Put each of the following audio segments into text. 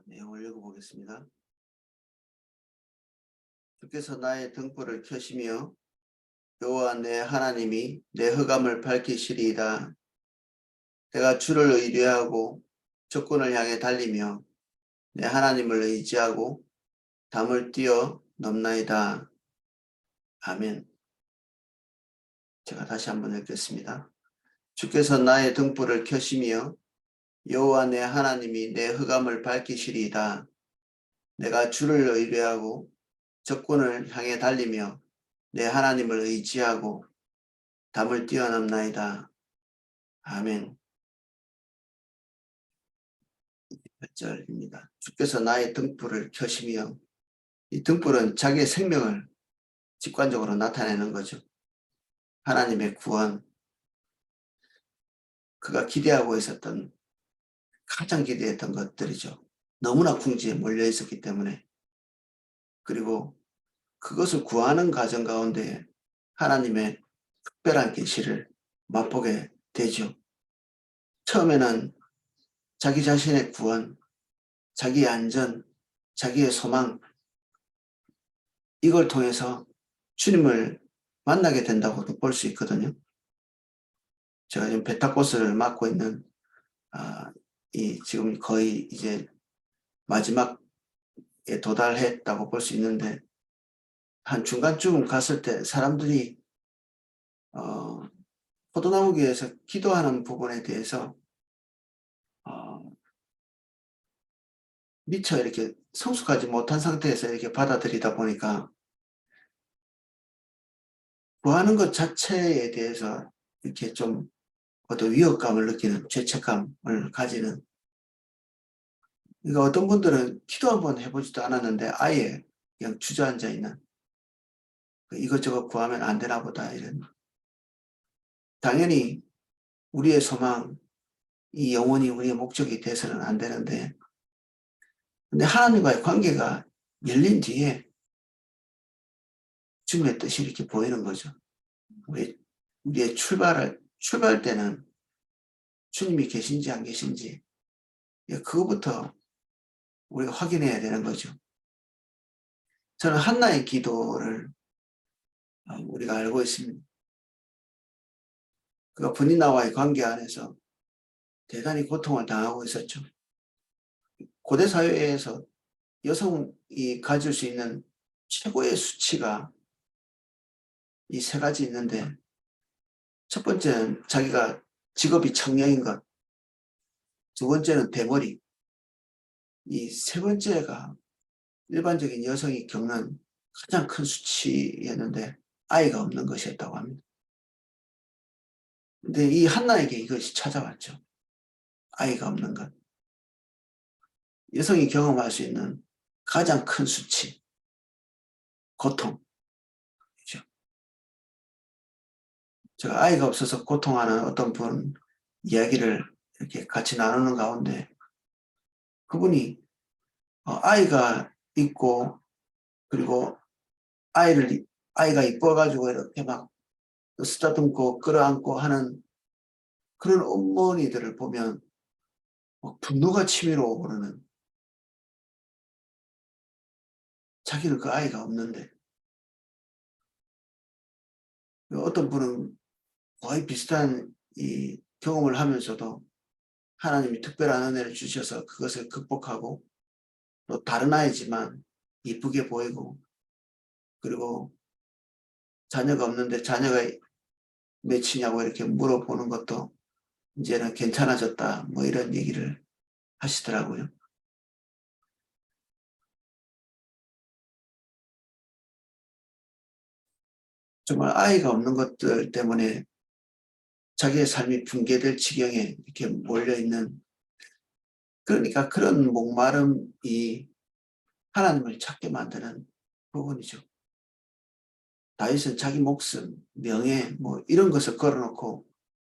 내용을 읽어보겠습니다. 주께서 나의 등불을 켜시며 여호와 내 하나님이 내 흑암을 밝히시리이다. 내가 주를 의뢰하고 적군을 향해 달리며 내 하나님을 의지하고 담을 뛰어 넘나이다. 아멘. 제가 다시 한번 읽겠습니다. 주께서 나의 등불을 켜시며 여호와 내 하나님이 내 흑암을 밝히시리이다. 내가 주를 의뢰하고 적군을 향해 달리며 내 하나님을 의지하고 담을 뛰어넘나이다. 아멘. 8절입니다. 주께서 나의 등불을 켜시며, 이 등불은 자기의 생명을 직관적으로 나타내는 거죠. 하나님의 구원, 그가 기대하고 있었던, 가장 기대했던 것들이죠. 너무나 궁지에 몰려 있었기 때문에. 그리고 그것을 구하는 과정 가운데 하나님의 특별한 계시를 맛보게 되죠. 처음에는 자기 자신의 구원, 자기의 안전, 자기의 소망, 이걸 통해서 주님을 만나게 된다고도 볼 수 있거든요. 제가 지금 펜타코스를 맡고 있는 지금 거의 이제 마지막에 도달했다고 볼 수 있는데, 한 중간쯤 갔을 때 사람들이 포도나무교에서 기도하는 부분에 대해서 미처 이렇게 성숙하지 못한 상태에서 이렇게 받아들이다 보니까 구하는 것 자체에 대해서 이렇게 좀 어떤 위협감을 느끼는, 죄책감을 가지는. 그러니까 어떤 분들은 기도 한번 해보지도 않았는데 아예 그냥 주저앉아 있는, 이것저것 구하면 안 되나 보다, 이런. 당연히 우리의 소망, 이 영혼이 우리의 목적이 돼서는 안 되는데, 근데 하나님과의 관계가 열린 뒤에 주님의 뜻이 이렇게 보이는 거죠. 우리의 출발 때는 주님이 계신지 안 계신지, 그거부터 우리가 확인해야 되는 거죠. 저는 한나의 기도를 우리가 알고 있습니다. 그가 분이나와의 관계 안에서 대단히 고통을 당하고 있었죠. 고대 사회에서 여성이 가질 수 있는 최고의 수치가 이 세 가지 있는데, 첫 번째는 자기가 직업이 청년인 것, 두 번째는 대머리, 이 세 번째가 일반적인 여성이 겪는 가장 큰 수치였는데 아이가 없는 것이었다고 합니다. 근데 이 한나에게 이것이 찾아왔죠. 아이가 없는 것. 여성이 경험할 수 있는 가장 큰 수치, 고통. 제가 아이가 없어서 고통하는 어떤 분 이야기를 이렇게 같이 나누는 가운데, 그분이 아이가 있고, 그리고 아이가 이뻐가지고 이렇게 막 쓰다듬고 끌어안고 하는 그런 어머니들을 보면 분노가 치밀어 오르는, 자기는 그 아이가 없는데. 어떤 분은 거의 비슷한 이 경험을 하면서도 하나님이 특별한 은혜를 주셔서 그것을 극복하고, 또 다른 아이지만 이쁘게 보이고, 그리고 자녀가 없는데 자녀가 몇이냐고 이렇게 물어보는 것도 이제는 괜찮아졌다, 뭐 이런 얘기를 하시더라고요. 정말 아이가 없는 것들 때문에 자기의 삶이 붕괴될 지경에 이렇게 몰려있는, 그러니까 그런 목마름이 하나님을 찾게 만드는 부분이죠. 다윗은 자기 목숨, 명예, 뭐 이런 것을 걸어놓고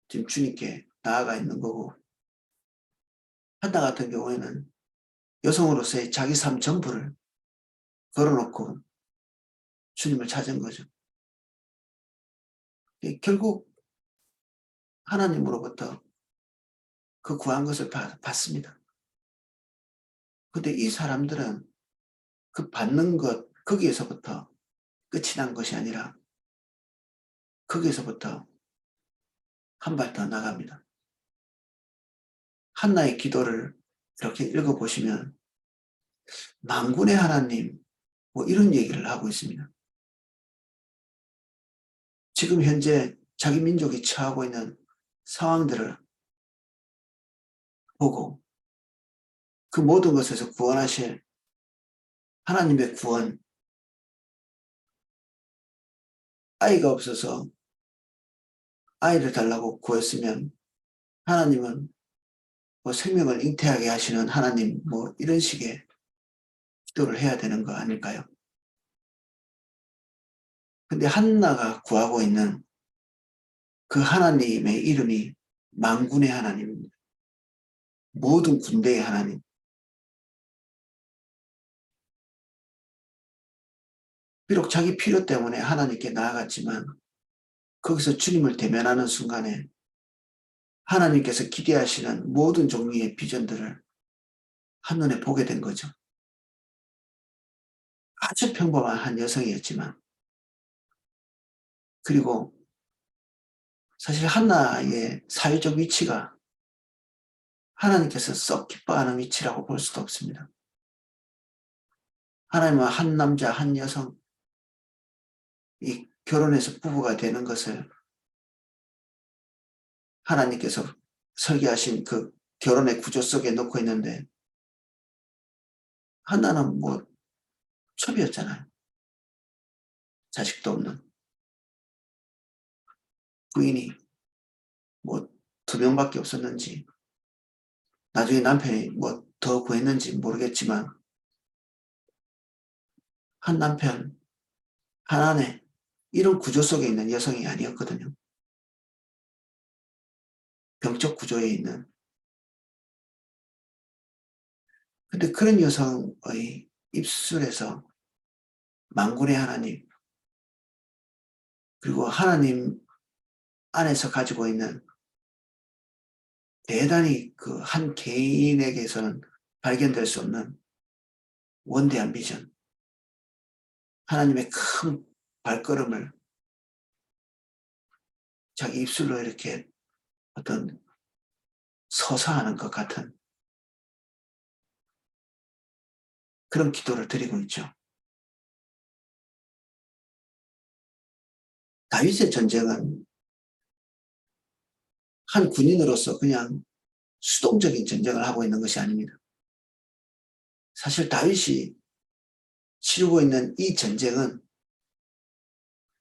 지금 주님께 나아가 있는 거고, 한나 같은 경우에는 여성으로서의 자기 삶 전부를 걸어놓고 주님을 찾은 거죠. 결국 하나님으로부터 그 구한 것을 받습니다. 근데 이 사람들은 그 받는 것, 거기에서부터 끝이 난 것이 아니라 거기에서부터 한 발 더 나갑니다. 한나의 기도를 이렇게 읽어보시면 만군의 하나님, 뭐 이런 얘기를 하고 있습니다. 지금 현재 자기 민족이 처하고 있는 상황들을 보고 그 모든 것에서 구원하실 하나님의 구원, 아이가 없어서 아이를 달라고 구했으면 하나님은 뭐 생명을 잉태하게 하시는 하나님, 뭐 이런 식의 기도를 해야 되는 거 아닐까요? 근데 한나가 구하고 있는 그 하나님의 이름이 만군의 하나님입니다. 모든 군대의 하나님. 비록 자기 필요 때문에 하나님께 나아갔지만 거기서 주님을 대면하는 순간에 하나님께서 기대하시는 모든 종류의 비전들을 한눈에 보게 된 거죠. 아주 평범한 한 여성이었지만, 그리고 사실 한나의 사회적 위치가 하나님께서 썩 기뻐하는 위치라고 볼 수도 없습니다. 하나님은 한 남자, 한 여성, 이 결혼해서 부부가 되는 것을 하나님께서 설계하신 그 결혼의 구조 속에 놓고 있는데, 한나는 뭐 첩이었잖아요. 자식도 없는. 부인이 뭐 2명밖에 없었는지, 나중에 남편이 뭐 더 구했는지 모르겠지만, 한 남편, 한 아내, 이런 구조 속에 있는 여성이 아니었거든요. 병적 구조에 있는. 근데 그런 여성의 입술에서 만군의 하나님, 그리고 하나님 안에서 가지고 있는 대단히 그 한 개인에게서는 발견될 수 없는 원대한 비전, 하나님의 큰 발걸음을 자기 입술로 이렇게 어떤 서사하는 것 같은 그런 기도를 드리고 있죠. 다윗의 전쟁은 한 군인으로서 그냥 수동적인 전쟁을 하고 있는 것이 아닙니다. 사실 다윗이 치르고 있는 이 전쟁은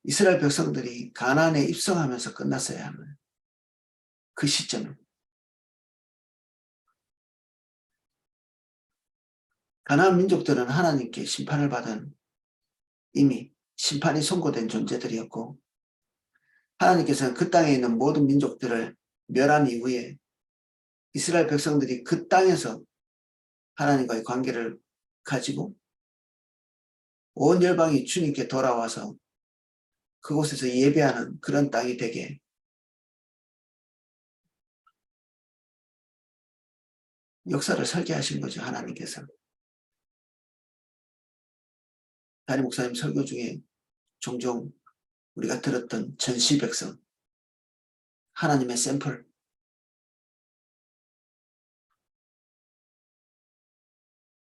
이스라엘 백성들이 가나안에 입성하면서 끝났어야 하는 그 시점은, 가나안 민족들은 하나님께 심판을 받은, 이미 심판이 선고된 존재들이었고, 하나님께서는 그 땅에 있는 모든 민족들을 멸한 이후에 이스라엘 백성들이 그 땅에서 하나님과의 관계를 가지고 온 열방이 주님께 돌아와서 그곳에서 예배하는 그런 땅이 되게 역사를 설계하신 거죠, 하나님께서. 담임 목사님 설교 중에 종종 우리가 들었던 전시 백성, 하나님의 샘플,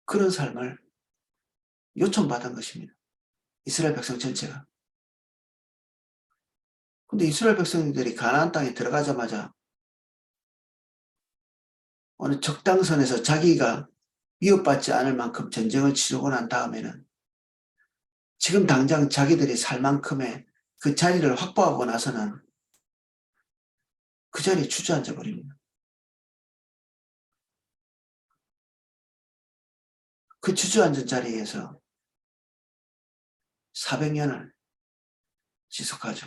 그런 삶을 요청받은 것입니다. 이스라엘 백성 전체가. 근데 이스라엘 백성들이 가나안 땅에 들어가자마자 어느 적당선에서 자기가 위협받지 않을 만큼 전쟁을 치르고 난 다음에는 지금 당장 자기들이 살 만큼의 그 자리를 확보하고 나서는 그 자리에 주저앉아 버립니다. 그 주저앉은 자리에서 400년을 지속하죠.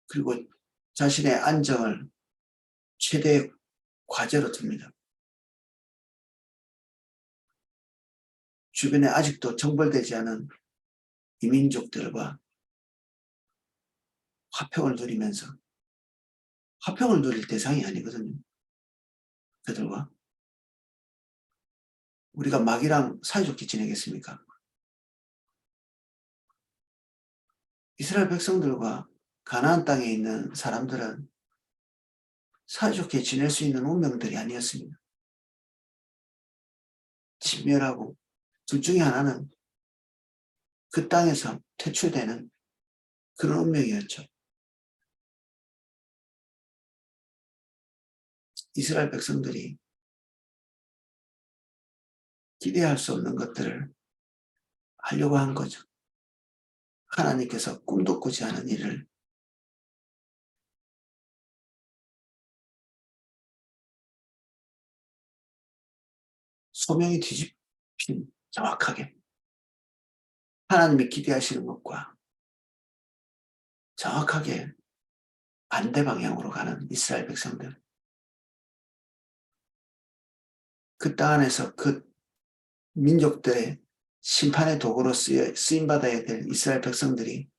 그리고 자신의 안정을 최대의 과제로 둡니다. 주변에 아직도 정벌되지 않은 이민족들과 화평을 누리면서 화평을 누릴 대상이 아니거든요. 그들과 우리가 마귀랑 사이좋게 지내겠습니까? 이스라엘 백성들과 가나안 땅에 있는 사람들은 사이좋게 지낼 수 있는 운명들이 아니었습니다. 진멸하고 둘 중에 하나는 그 땅에서 퇴출되는 그런 운명이었죠. 이스라엘 백성들이 기대할 수 없는 것들을 하려고 한 거죠. 하나님께서 꿈도 꾸지 않은 일을 소명이 뒤집힌 정확하게 하나님이 기대하시는 것과 정확하게 반대 방향으로 가는 이스라엘 백성들. 그 땅 안에서 그 민족들의 심판의 도구로 쓰임받아야 될 이스라엘 백성들이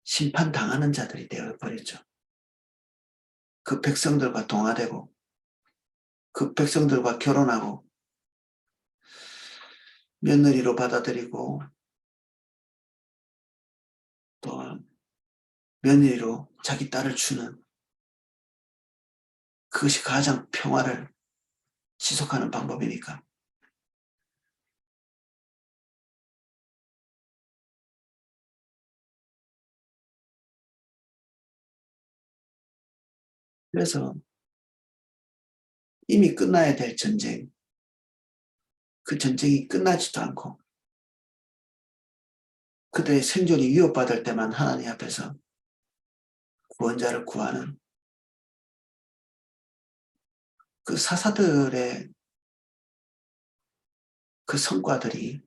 심판당하는 자들이 되어버렸죠. 그 백성들과 동화되고 그 백성들과 결혼하고 며느리로 받아들이고 또 며느리로 자기 딸을 주는 그것이 가장 평화를 지속하는 방법이니까. 그래서 이미 끝나야 될 전쟁, 그 전쟁이 끝나지도 않고 그들의 생존이 위협받을 때만 하나님 앞에서 구원자를 구하는 그 사사들의 그 성과들이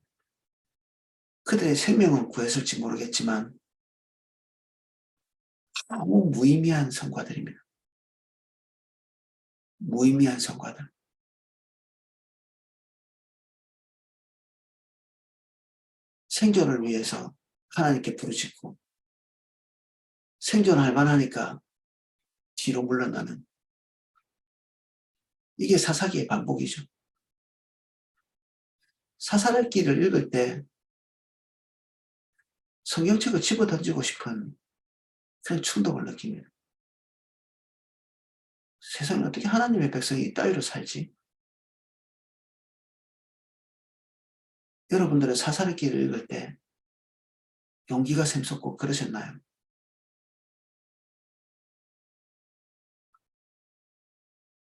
그들의 생명은 구했을지 모르겠지만 아무 무의미한 성과들입니다. 무의미한 성과들. 생존을 위해서 하나님께 부르짖고 생존할 만하니까 뒤로 물러나는 이게 사사기의 반복이죠. 사사기를 읽을 때 성경책을 집어던지고 싶은 그런 충동을 느낍니다. 세상에 어떻게 하나님의 백성이 이따위로 살지? 여러분들은 사사기를 읽을 때 용기가 샘솟고 그러셨나요?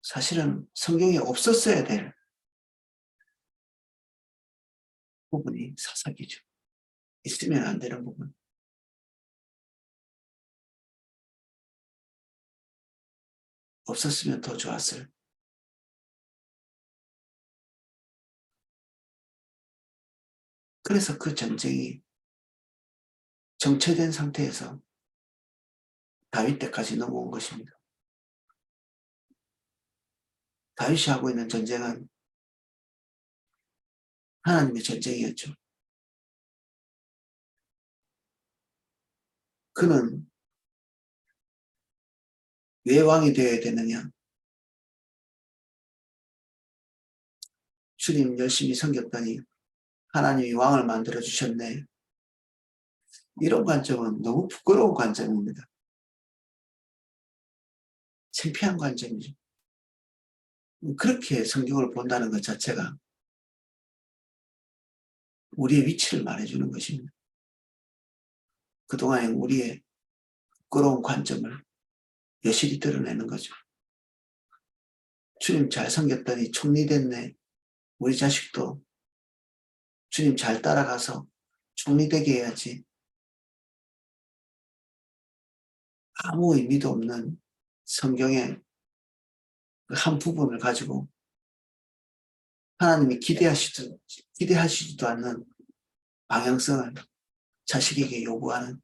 사실은 성경에 없었어야 될 부분이 사사기죠. 있으면 안 되는 부분. 없었으면 더 좋았을. 그래서 그 전쟁이 정체된 상태에서 다윗 때까지 넘어온 것입니다. 다윗이 하고 있는 전쟁은 하나님의 전쟁이었죠. 그는 왜 왕이 되어야 되느냐? 주님 열심히 섬겼더니 하나님이 왕을 만들어 주셨네. 이런 관점은 너무 부끄러운 관점입니다. 창피한 관점이죠. 그렇게 성경을 본다는 것 자체가 우리의 위치를 말해주는 것입니다. 그동안의 우리의 부끄러운 관점을 여실히 드러내는 거죠. 주님 잘 섬겼더니 총리 됐네. 우리 자식도 주님 잘 따라가서 총리 되게 해야지. 아무 의미도 없는 성경의 한 부분을 가지고 하나님이 기대하시지도 않는 방향성을 자식에게 요구하는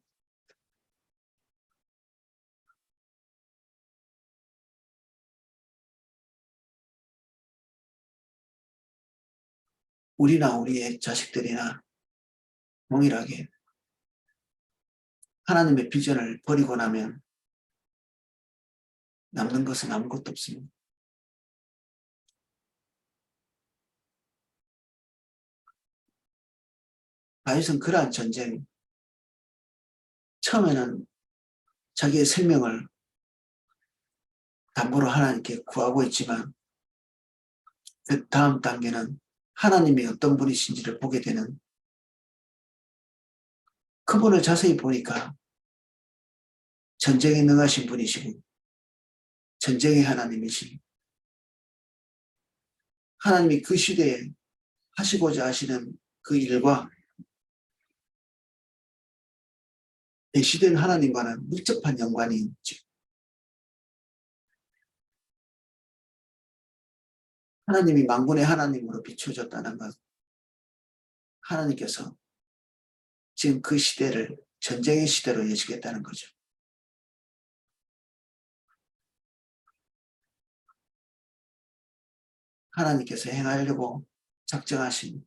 우리나 우리의 자식들이나 동일하게 하나님의 비전을 버리고 나면 남는 것은 아무것도 없습니다. 다윗은 그러한 전쟁, 처음에는 자기의 생명을 담보로 하나님께 구하고 있지만 그 다음 단계는 하나님이 어떤 분이신지를 보게 되는, 그분을 자세히 보니까 전쟁에 능하신 분이시고 전쟁의 하나님이시, 하나님이 그 시대에 하시고자 하시는 그 일과 계시된 하나님과는 밀접한 연관이 있죠. 하나님이 만군의 하나님으로 비춰졌다는 것, 하나님께서 지금 그 시대를 전쟁의 시대로 여시겠다는 거죠. 하나님께서 행하려고 작정하신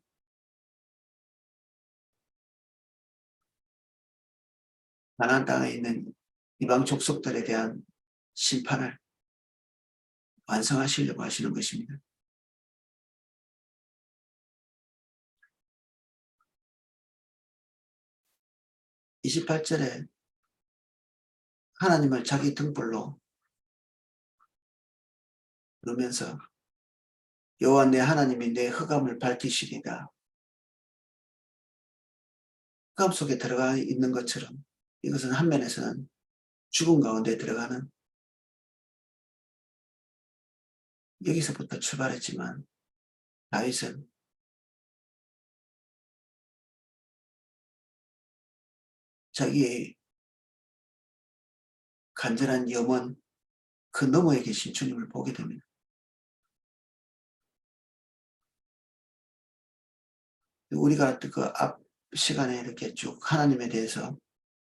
가나안 땅에 있는 이방 족속들에 대한 심판을 완성하시려고 하시는 것입니다. 28절에 하나님을 자기 등불로 부르면서 여호와 내 하나님이 내 흑암을 밝히시리다. 흑암 속에 들어가 있는 것처럼 이것은 한 면에서는 죽음 가운데 들어가는, 여기서부터 출발했지만 다윗은 자기의 간절한 염원, 그 너머에 계신 주님을 보게 됩니다. 우리가 그 앞 시간에 이렇게 쭉 하나님에 대해서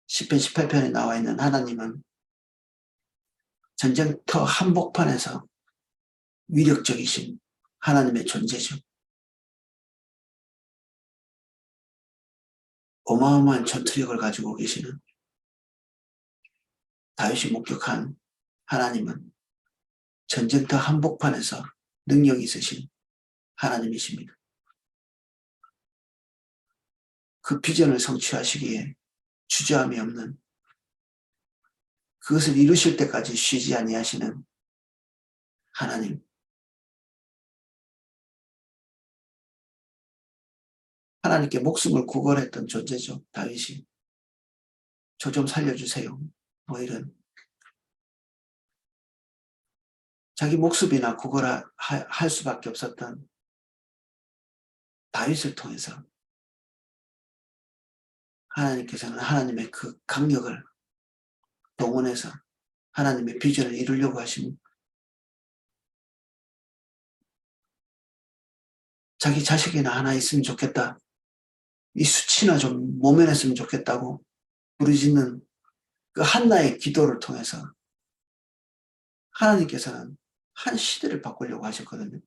10편 18편에 나와 있는 하나님은 전쟁터 한복판에서 위력적이신 하나님의 존재죠. 어마어마한 전투력을 가지고 계시는, 다윗이 목격한 하나님은 전쟁터 한복판에서 능력이 있으신 하나님이십니다. 그 비전을 성취하시기에 주저함이 없는, 그것을 이루실 때까지 쉬지 아니하시는 하나님. 하나님께 목숨을 구걸했던 존재죠. 다윗이 저 좀 살려주세요, 뭐 이런 자기 목숨이나 구걸할 수밖에 없었던 다윗을 통해서 하나님께서는 하나님의 그 강력을 동원해서 하나님의 비전을 이루려고 하신, 자기 자식이나 하나 있으면 좋겠다, 이 수치나 좀 모면했으면 좋겠다고 부르짖는 그 한나의 기도를 통해서 하나님께서는 한 시대를 바꾸려고 하셨거든요.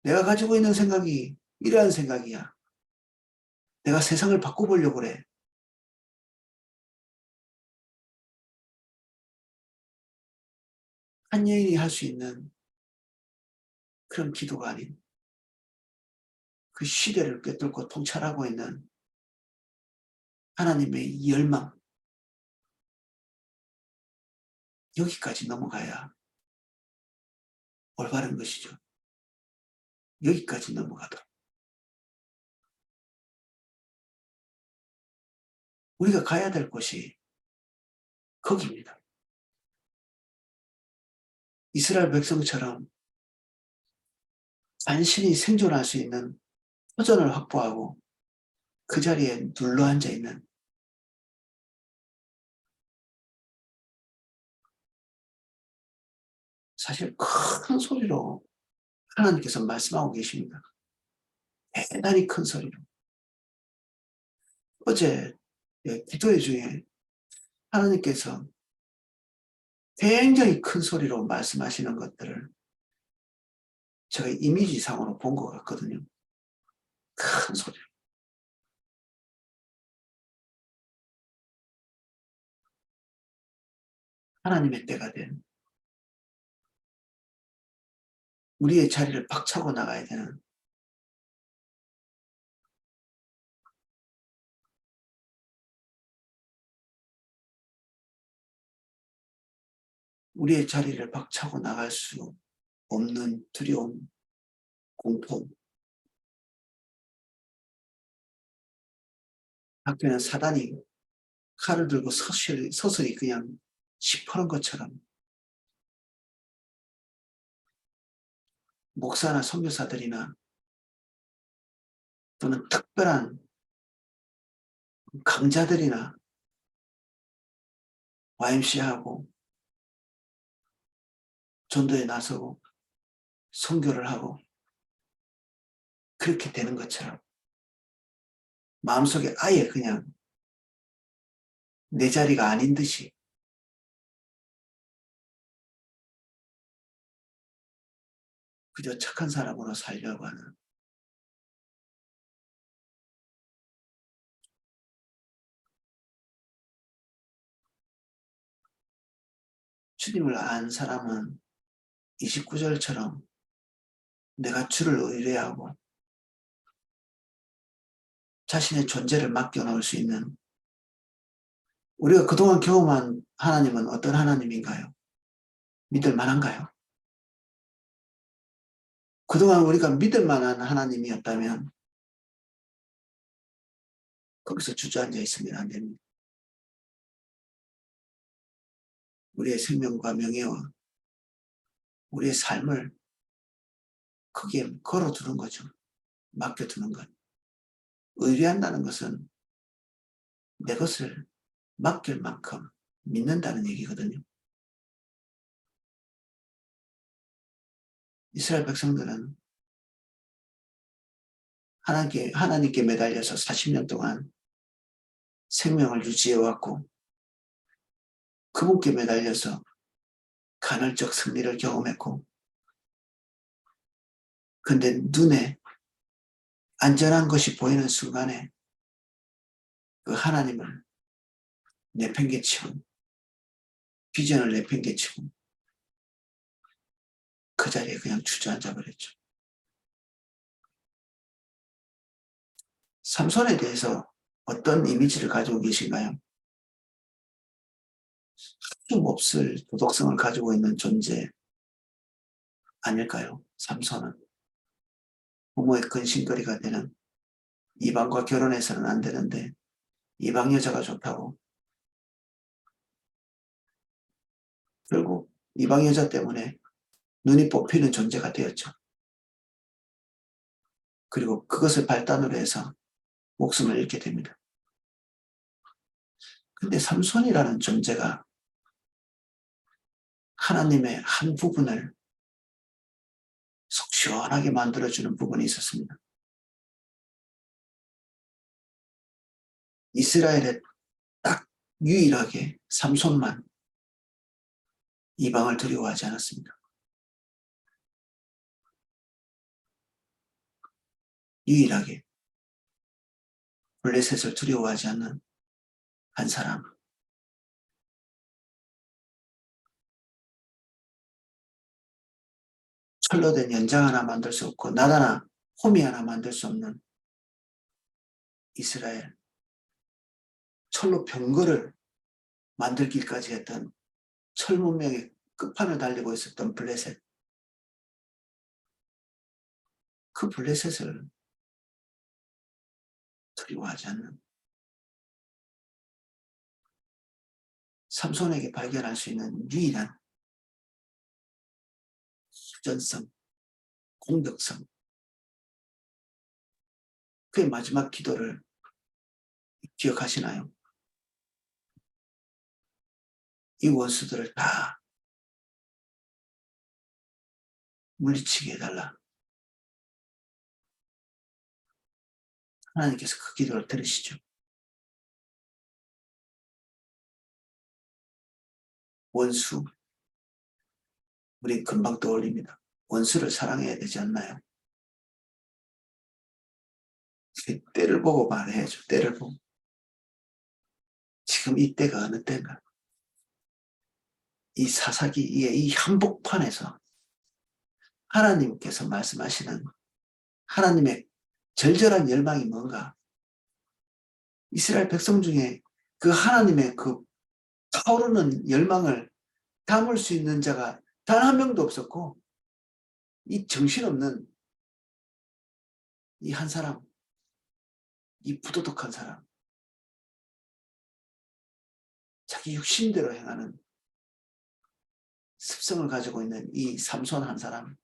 내가 가지고 있는 생각이 이러한 생각이야. 내가 세상을 바꿔보려고 그래. 한 여인이 할 수 있는 그런 기도가 아닌, 그 시대를 꿰뚫고 통찰하고 있는 하나님의 열망, 여기까지 넘어가야 올바른 것이죠. 여기까지 넘어가도록. 우리가 가야 될 곳이 거기입니다. 이스라엘 백성처럼 간신히 생존할 수 있는 터전을 확보하고 그 자리에 눌러앉아 있는, 사실 큰 소리로 하나님께서 말씀하고 계십니다. 대단히 큰 소리로. 어제 기도회 중에 하나님께서 굉장히 큰 소리로 말씀하시는 것들을 제가 이미지상으로 본 것 같거든요. 큰 소리로. 하나님의 때가 된 우리의 자리를 박차고 나가야 되는 우리의 자리를 박차고 나갈 수 없는 두려움, 공포. 학교는 사단이 칼을 들고 서서히 그냥 시퍼런 것처럼 목사나 선교사들이나 또는 특별한 강자들이나 YMCA하고 전도에 나서고 선교를 하고 그렇게 되는 것처럼 마음속에 아예 그냥 내 자리가 아닌 듯이 그저 착한 사람으로 살려고 하는 주님을 안 사람은 29절처럼 내가 주를 의뢰하고 자신의 존재를 맡겨놓을 수 있는 우리가 그동안 경험한 하나님은 어떤 하나님인가요? 믿을 만한가요? 그동안 우리가 믿을 만한 하나님이었다면 거기서 주저앉아 있으면 안 됩니다. 우리의 생명과 명예와 우리의 삶을 거기에 걸어두는 거죠. 맡겨두는 것. 의뢰한다는 것은 내 것을 맡길 만큼 믿는다는 얘기거든요. 이스라엘 백성들은 하나님께 매달려서 40년 동안 생명을 유지해왔고 그분께 매달려서 간헐적 승리를 경험했고 근데 눈에 안전한 것이 보이는 순간에 그 하나님을 내팽개치고 비전을 내팽개치고 그 자리에 그냥 주저앉아 버렸죠. 삼손에 대해서 어떤 이미지를 가지고 계신가요? 좀 없을 도덕성을 가지고 있는 존재 아닐까요? 삼손은 부모의 근심거리가 되는 이방과 결혼해서는 안 되는데 이방 여자가 좋다고 결국 이방 여자 때문에 눈이 뽑히는 존재가 되었죠. 그리고 그것을 발단으로 해서 목숨을 잃게 됩니다. 근데 삼손이라는 존재가 하나님의 한 부분을 속 시원하게 만들어주는 부분이 있었습니다. 이스라엘에 딱 유일하게 삼손만 이방을 두려워하지 않았습니다. 유일하게 블레셋을 두려워하지 않는 한 사람. 철로 된 연장 하나 만들 수 없고 나다나 호미 하나 만들 수 없는 이스라엘. 철로 병거를 만들기까지 했던 철 문명의 끝판을 달리고 있었던 블레셋. 그 블레셋을 두려워하지 않는 삼손에게 발견할 수 있는 유일한 수전성, 공격성. 그의 마지막 기도를 기억하시나요? 이 원수들을 다 물리치게 해달라. 하나님께서 그 기도를 들으시죠. 원수, 우리 금방 떠올립니다. 원수를 사랑해야 되지 않나요? 때를 보고 말해야죠. 때를 보고. 지금 이 때가 어느 때인가? 이 사사기의 이 한복판에서 하나님께서 말씀하시는 하나님의 절절한 열망이 뭔가, 이스라엘 백성 중에 그 하나님의 그 타오르는 열망을 담을 수 있는 자가 단 한 명도 없었고, 이 정신없는 이 한 사람, 이 부도덕한 사람, 자기 육신대로 행하는 습성을 가지고 있는 이 삼손 한 사람,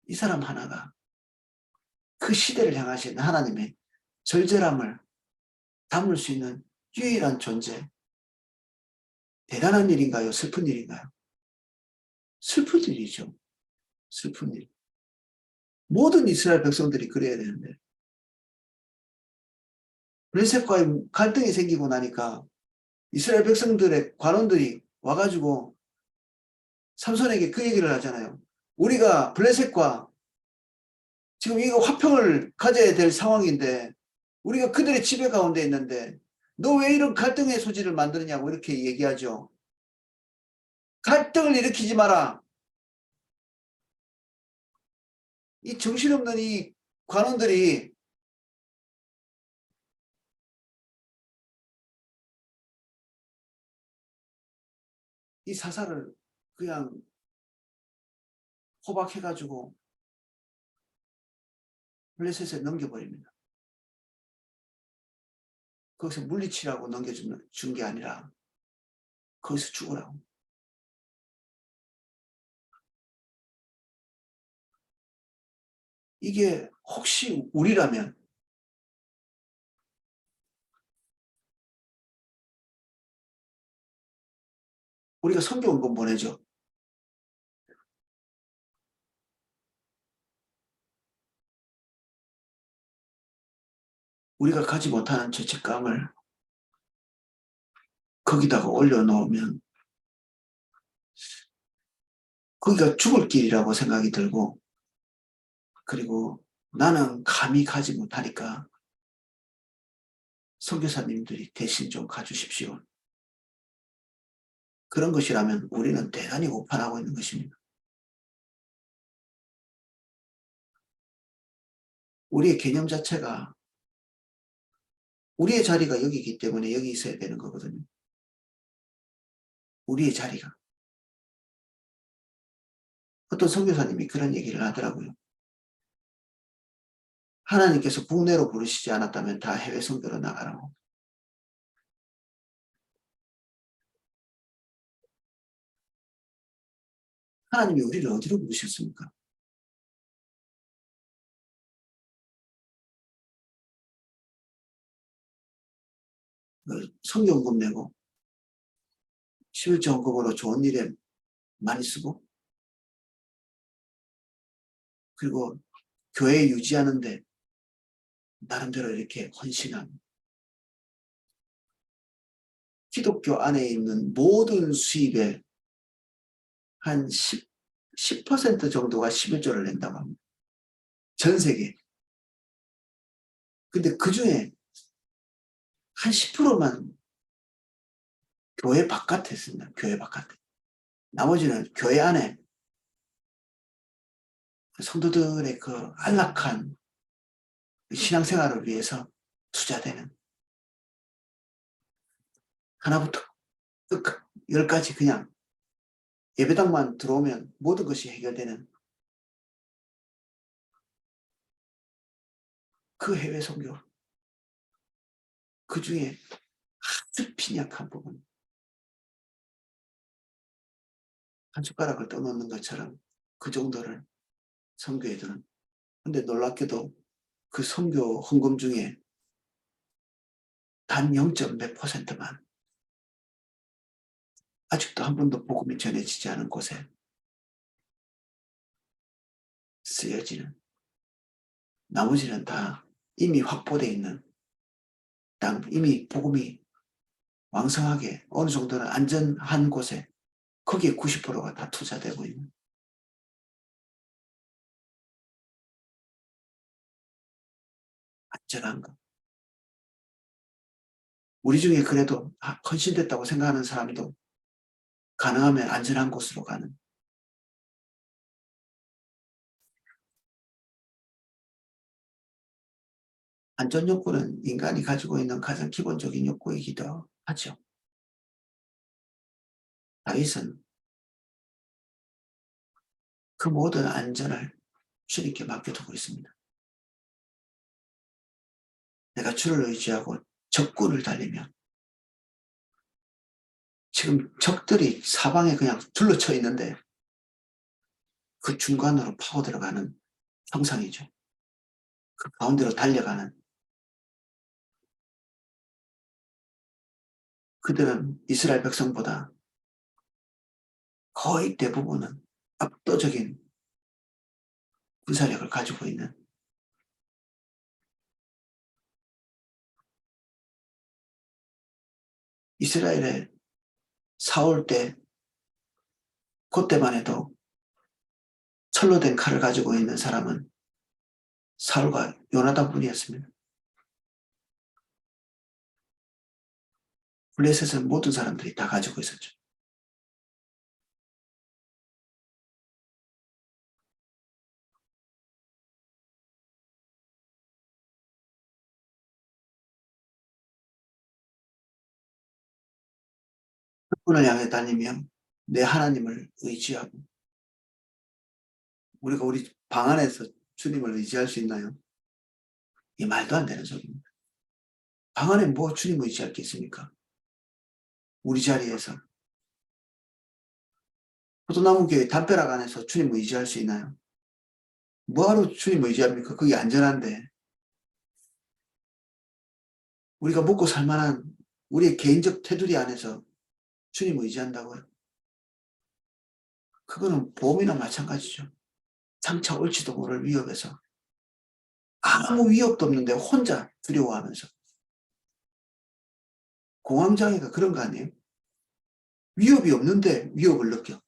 이 사람 하나가 그 시대를 향하신 하나님의 절절함을 담을 수 있는 유일한 존재. 대단한 일인가요? 슬픈 일인가요? 슬픈 일이죠. 슬픈 일. 모든 이스라엘 백성들이 그래야 되는데, 블레셋과의 갈등이 생기고 나니까 이스라엘 백성들의 관원들이 와가지고 삼손에게 그 얘기를 하잖아요. 우리가 블레셋과 지금 이거 화평을 가져야 될 상황인데, 우리가 그들의 지배 가운데 있는데 너 왜 이런 갈등의 소지를 만드느냐고 이렇게 얘기하죠. 갈등을 일으키지 마라. 이 정신없는 이 관원들이 이 사사를 그냥 호박해가지고 블레셋에 넘겨버립니다. 거기서 물리치라고 넘겨준 게 아니라 거기서 죽으라고. 이게 혹시 우리라면 우리가 성경권 보내죠. 우리가 가지 못하는 죄책감을 거기다가 올려놓으면 거기가 죽을 길이라고 생각이 들고, 그리고 나는 감히 가지 못하니까 선교사님들이 대신 좀 가주십시오. 그런 것이라면 우리는 대단히 오판하고 있는 것입니다. 우리의 개념 자체가 우리의 자리가 여기이기 때문에 여기 있어야 되는 거거든요. 우리의 자리가. 어떤 선교사님이 그런 얘기를 하더라고요. 하나님께서 국내로 부르시지 않았다면 다 해외 선교로 나가라고. 하나님이 우리를 어디로 부르셨습니까? 성경금 내고 11조 헌금으로 좋은 일에 많이 쓰고, 그리고 교회 유지하는데 나름대로 이렇게 헌신한, 기독교 안에 있는 모든 수입의 한 10% 정도가 11조를 낸다고 합니다. 전 세계. 근데 그 중에 한 10%만 교회 바깥에 씁니다. 교회 바깥에. 나머지는 교회 안에 성도들의 그 안락한 신앙생활을 위해서 투자되는, 하나부터 끝, 10까지 그냥 예배당만 들어오면 모든 것이 해결되는 그 해외 선교. 그 중에 아주 빈약한 부분. 한 숟가락을 떠놓는 것처럼 그 정도를 선교에 드는. 근데 놀랍게도 그 선교 헌금 중에 단 0. 몇 %만 아직도 한 번도 복음이 전해지지 않은 곳에 쓰여지는, 나머지는 다 이미 확보되어 있는 땅, 이미 복음이 왕성하게 어느 정도는 안전한 곳에, 거기에 90%가 다 투자되고 있는 안전한 것. 우리 중에 그래도 헌신됐다고 생각하는 사람도 가능하면 안전한 곳으로 가는. 안전 욕구는 인간이 가지고 있는 가장 기본적인 욕구이기도 하죠. 다윗은 그 모든 안전을 주님께 맡겨두고 있습니다. 내가 주를 의지하고 적군을 달리면 지금 적들이 사방에 그냥 둘러쳐 있는데 그 중간으로 파고 들어가는 형상이죠. 그 가운데로 달려가는. 그들은 이스라엘 백성보다 거의 대부분은 압도적인 군사력을 가지고 있는, 이스라엘의 사울 때 그때만 해도 철로 된 칼을 가지고 있는 사람은 사울과 요나단 뿐이었습니다. 블레셋은 모든 사람들이 다 가지고 있었죠. 그분을 향해 다니면 내 하나님을 의지하고, 우리가 우리 방 안에서 주님을 의지할 수 있나요? 이 말도 안 되는 소리입니다. 방 안에 뭐 주님 의지할 게 있습니까? 우리 자리에서. 포도나무 교회 담벼락 안에서 주님 의지할 수 있나요? 뭐하러 주님 의지합니까? 그게 안전한데. 우리가 먹고 살만한 우리의 개인적 테두리 안에서 주님 의지한다고요? 그거는 보험이나 마찬가지죠. 장차 올지도 모를 위협에서 아무 위협도 없는데 혼자 두려워하면서. 공황장애가 그런 거 아니에요? 위협이 없는데 위협을 느껴.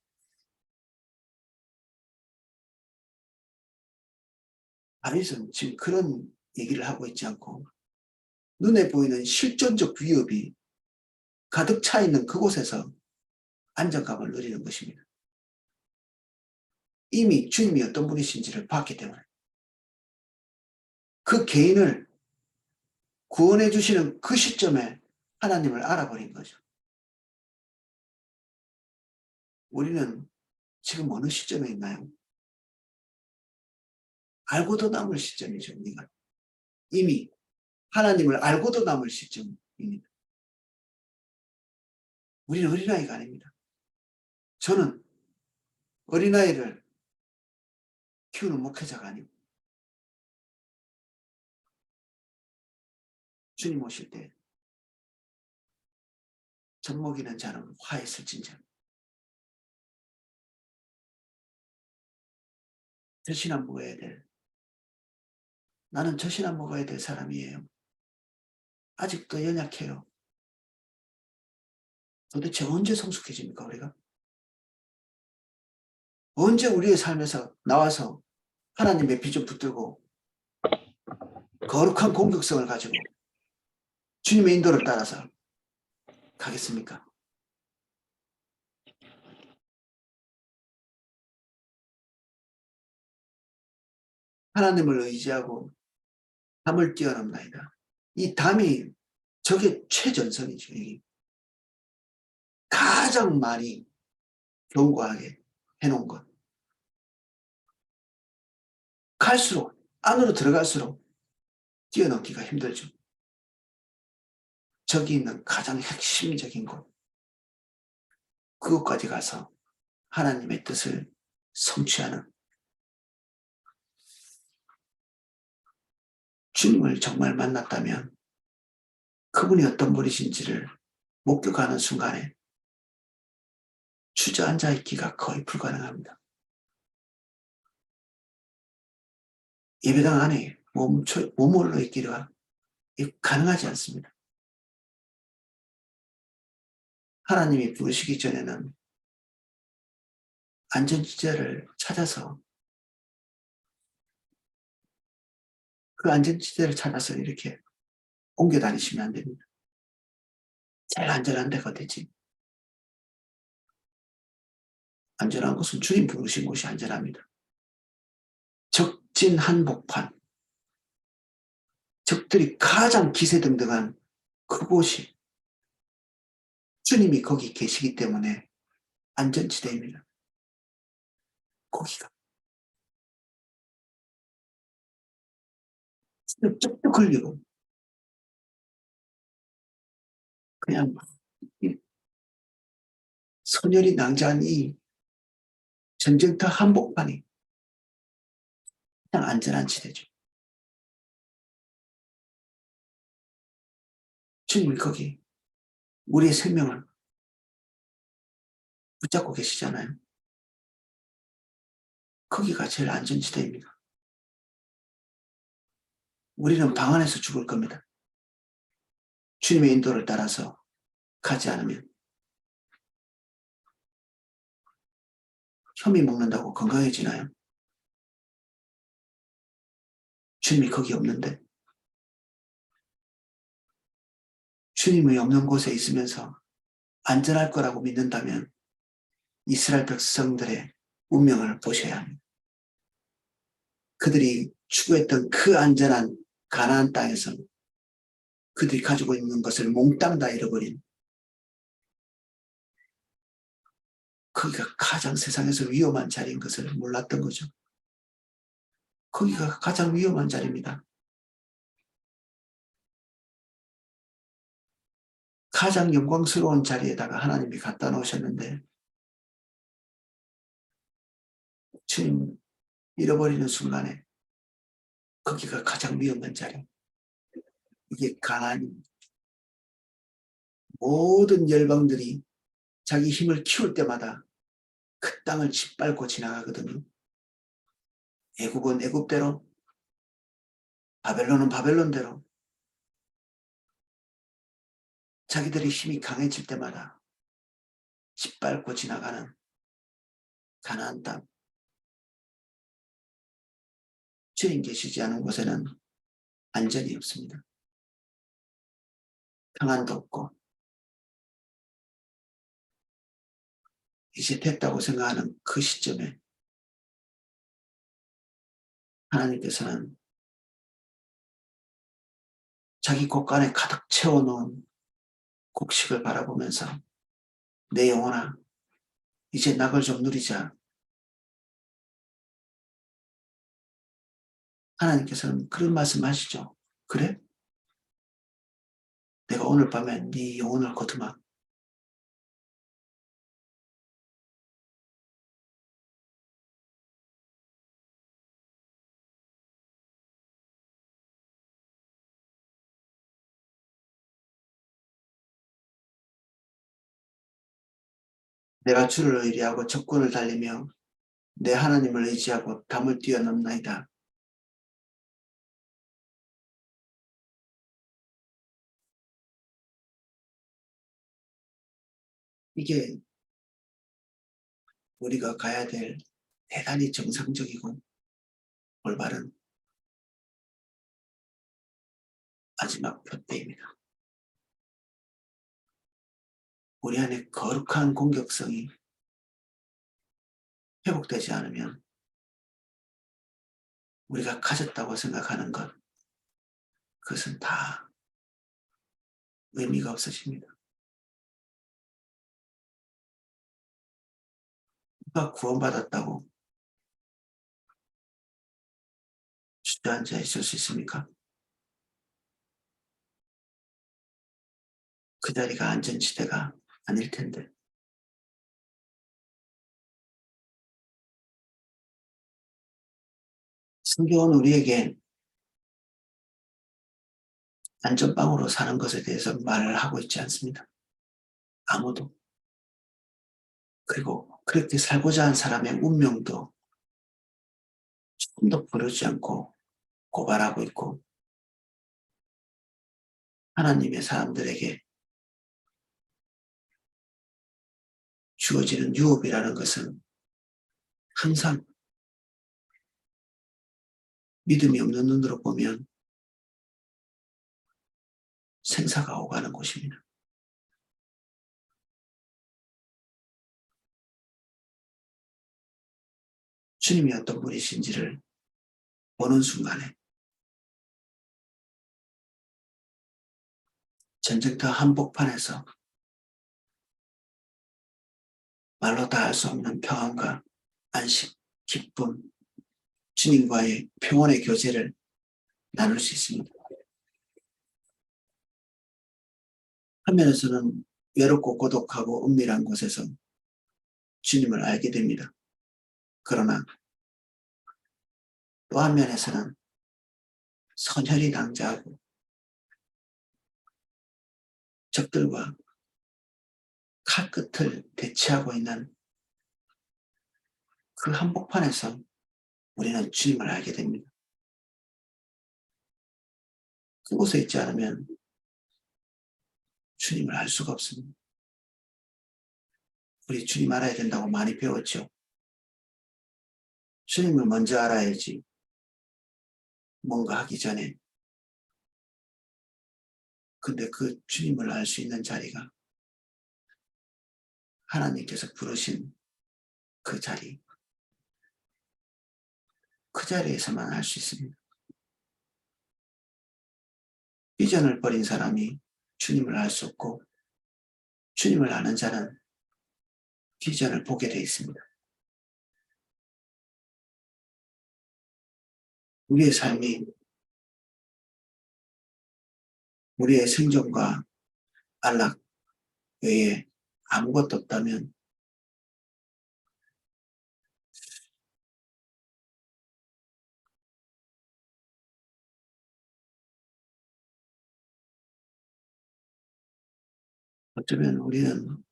다윗은 지금 그런 얘기를 하고 있지 않고 눈에 보이는 실존적 위협이 가득 차 있는 그곳에서 안정감을 누리는 것입니다. 이미 주님이 어떤 분이신지를 봤기 때문에. 그 개인을 구원해 주시는 그 시점에 하나님을 알아버린 거죠. 우리는 지금 어느 시점에 있나요? 알고도 남을 시점이죠. 우리가 이미 하나님을 알고도 남을 시점입니다. 우리는 어린아이가 아닙니다. 저는 어린아이를 키우는 목회자가 아니고 주님 오실 때 젖먹이는 자는 화했을진저. 젖이나 먹어야 될, 나는 젖이나 먹어야 될 사람이에요. 아직도 연약해요. 도대체 언제 성숙해집니까 우리가? 언제 우리의 삶에서 나와서 하나님의 비전 붙들고 거룩한 공격성을 가지고 주님의 인도를 따라서 가겠습니까? 하나님을 의지하고 담을 뛰어넘나이다. 이 담이 저게 최전선이죠. 이게 가장 많이 견고하게 해놓은 것. 갈수록 안으로 들어갈수록 뛰어넘기가 힘들죠. 저기 있는 가장 핵심적인 곳, 그것까지 가서 하나님의 뜻을 성취하는, 주님을 정말 만났다면 그분이 어떤 분이신지를 목격하는 순간에 주저앉아 있기가 거의 불가능합니다. 예배당 안에 머물러 있기가 가능하지 않습니다. 하나님이 부르시기 전에는 안전지대를 찾아서, 그 안전지대를 찾아서 이렇게 옮겨 다니시면 안 됩니다. 제일 안전한 데가 어디지? 안전한 곳은 주님 부르신 곳이 안전합니다. 적진 한복판, 적들이 가장 기세등등한 그곳이 주님이 거기 계시기 때문에 안전지대입니다. 거기가 쭉쭉 걸리고 그냥 막 소멸이 낭자한 이 전쟁터 한복판이 그냥 안전한 지대죠. 주님이 거기 우리의 생명을 붙잡고 계시잖아요. 거기가 제일 안전지대입니다. 우리는 방 안에서 죽을 겁니다. 주님의 인도를 따라서 가지 않으면. 혐의 먹는다고 건강해지나요? 주님이 거기 없는데. 주님이 없는 곳에 있으면서 안전할 거라고 믿는다면 이스라엘 백성들의 운명을 보셔야 합니다. 그들이 추구했던 그 안전한 가나안 땅에서 그들이 가지고 있는 것을 몽땅 다 잃어버린, 거기가 가장 세상에서 위험한 자리인 것을 몰랐던 거죠. 거기가 가장 위험한 자리입니다. 가장 영광스러운 자리에다가 하나님이 갖다 놓으셨는데 주님 잃어버리는 순간에 거기가 가장 위험한 자리. 이게 가나안입니다. 모든 열방들이 자기 힘을 키울 때마다 그 땅을 짓밟고 지나가거든요. 애국은 애국대로, 바벨론은 바벨론대로 자기들의 힘이 강해질 때마다 짓밟고 지나가는 가나안 땅. 주님 계시지 않은 곳에는 안전이 없습니다. 평안도 없고 이제 됐다고 생각하는 그 시점에 하나님께서는 자기 곳간에 가득 채워놓은 곡식을 바라보면서 내 영혼아 이제 낙을 좀 누리자. 하나님께서는 그런 말씀하시죠. 그래? 내가 오늘 밤에 네 영혼을 거두마. 내가 주를 의리하고 적군을 달리며 내 하나님을 의지하고 담을 뛰어넘나이다. 이게 우리가 가야 될 대단히 정상적이고 올바른 마지막 표대입니다. 우리 안에 거룩한 공격성이 회복되지 않으면 우리가 가졌다고 생각하는 것, 그것은 다 의미가 없어집니다. 누가 구원받았다고 주저앉아 있을 수 있습니까? 그 자리가 안전지대가 아닐 텐데. 성경은 우리에게 안전빵으로 사는 것에 대해서 말을 하고 있지 않습니다. 아무도. 그리고 그렇게 살고자 한 사람의 운명도 조금도 부르지 않고 고발하고 있고, 하나님의 사람들에게 주어지는 유업이라는 것은 항상 믿음이 없는 눈으로 보면 생사가 오가는 곳입니다. 주님이 어떤 분이신지를 보는 순간에 전쟁터 한복판에서 말로 다 할 수 없는 평안과 안식, 기쁨, 주님과의 평온의 교제를 나눌 수 있습니다. 한면에서는 외롭고 고독하고 은밀한 곳에서 주님을 알게 됩니다. 그러나 또 한면에서는 선혈이 낭자하고 적들과 칼끝을 대치하고 있는 그 한복판에서 우리는 주님을 알게 됩니다. 그곳에 있지 않으면 주님을 알 수가 없습니다. 우리 주님 알아야 된다고 많이 배웠죠. 주님을 먼저 알아야지 뭔가 하기 전에. 근데 그 주님을 알 수 있는 자리가 하나님께서 부르신 그 자리, 그 자리에서만 알 수 있습니다. 비전을 버린 사람이 주님을 알 수 없고 주님을 아는 자는 비전을 보게 되어 있습니다. 우리의 삶이 우리의 생존과 안락 외에 아무것도 없다면 어쩌면 우리는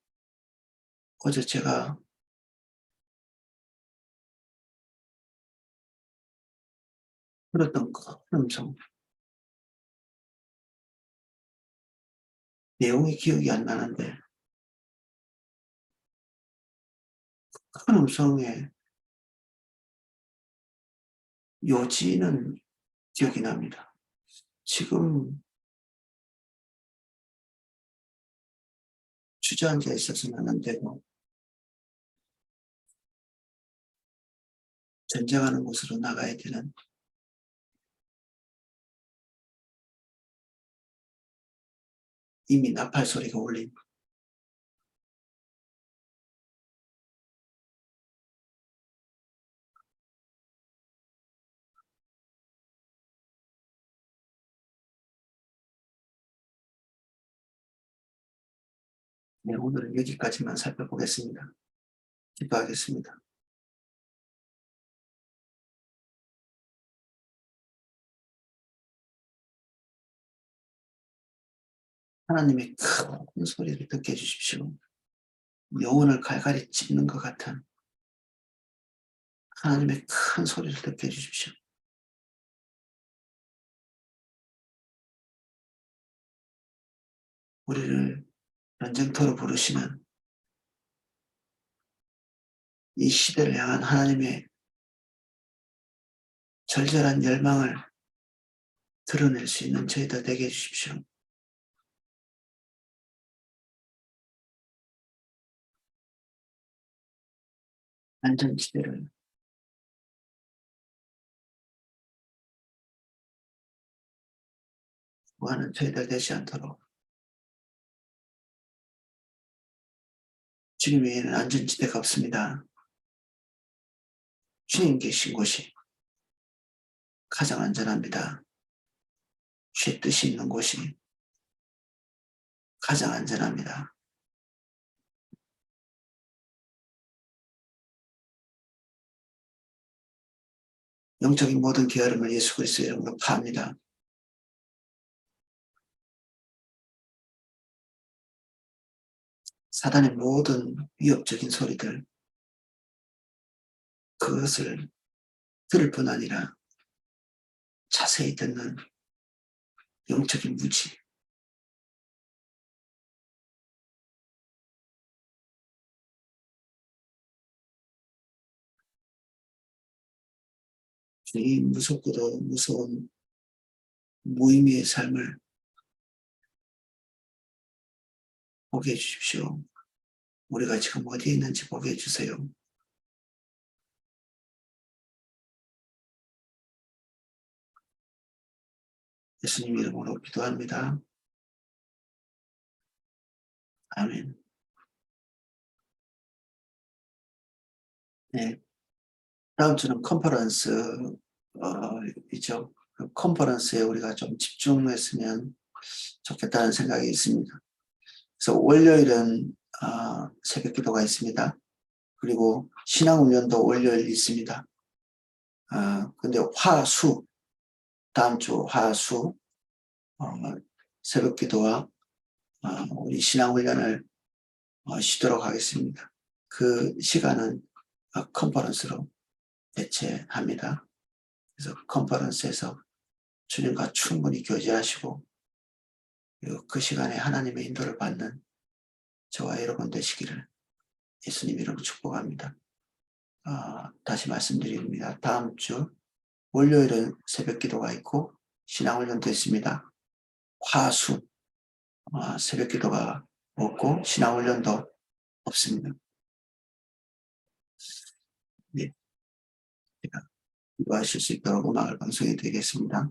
어제 제가 들었던 그 음성, 내용이 기억이 안 나는데 큰 음성의 요지는 기억이 납니다. 지금 주저앉아 있어서는 안 되고 전쟁하는 곳으로 나가야 되는 이미 나팔 소리가 울린 네, 오늘은 여기까지만 살펴보겠습니다. 기도하겠습니다. 하나님의 큰 소리를 듣게 해주십시오. 영혼을 갈갈이 찢는 것 같은 하나님의 큰 소리를 듣게 해주십시오. 우리를 전쟁터로 부르시는 이 시대를 향한 하나님의 절절한 열망을 드러낼 수 있는 저희들 되게 해주십시오. 안전지대를 구하는 저희들 되지 않도록 주님 외에는 안전지대가 없습니다. 주님 계신 곳이 가장 안전합니다. 주의 뜻이 있는 곳이 가장 안전합니다. 영적인 모든 게으름을 예수 그리스도의 이름으로 파합니다. 사단의 모든 위협적인 소리들, 그것을 들을 뿐 아니라 자세히 듣는 영적인 무지, 이 무섭고도 무서운 무의미의 삶을 보게 해주십시오. 우리가 지금 어디에 있는지 보게 해주세요. 예수님 이름으로 기도합니다. 아멘. 네. 다음 주는 컨퍼런스, 이죠. 그 컨퍼런스에 우리가 좀 집중했으면 좋겠다는 생각이 있습니다. 그래서 월요일은 새벽 기도가 있습니다. 그리고 신앙훈련도 월요일 있습니다. 근데 화수, 다음 주 화수, 새벽 기도와 우리 신앙훈련을 쉬도록 하겠습니다. 그 시간은 컨퍼런스로 대체합니다. 그래서 컨퍼런스에서 주님과 충분히 교제하시고 그리고 그 시간에 하나님의 인도를 받는 저와 여러분 되시기를 예수님 이름으로 축복합니다. 다시 말씀드립니다. 다음 주 월요일은 새벽 기도가 있고 신앙훈련도 있습니다. 화수 새벽 기도가 없고 신앙훈련도 없습니다. 네, 제가 기도하실 수 있도록 음악을 방송해 드리겠습니다.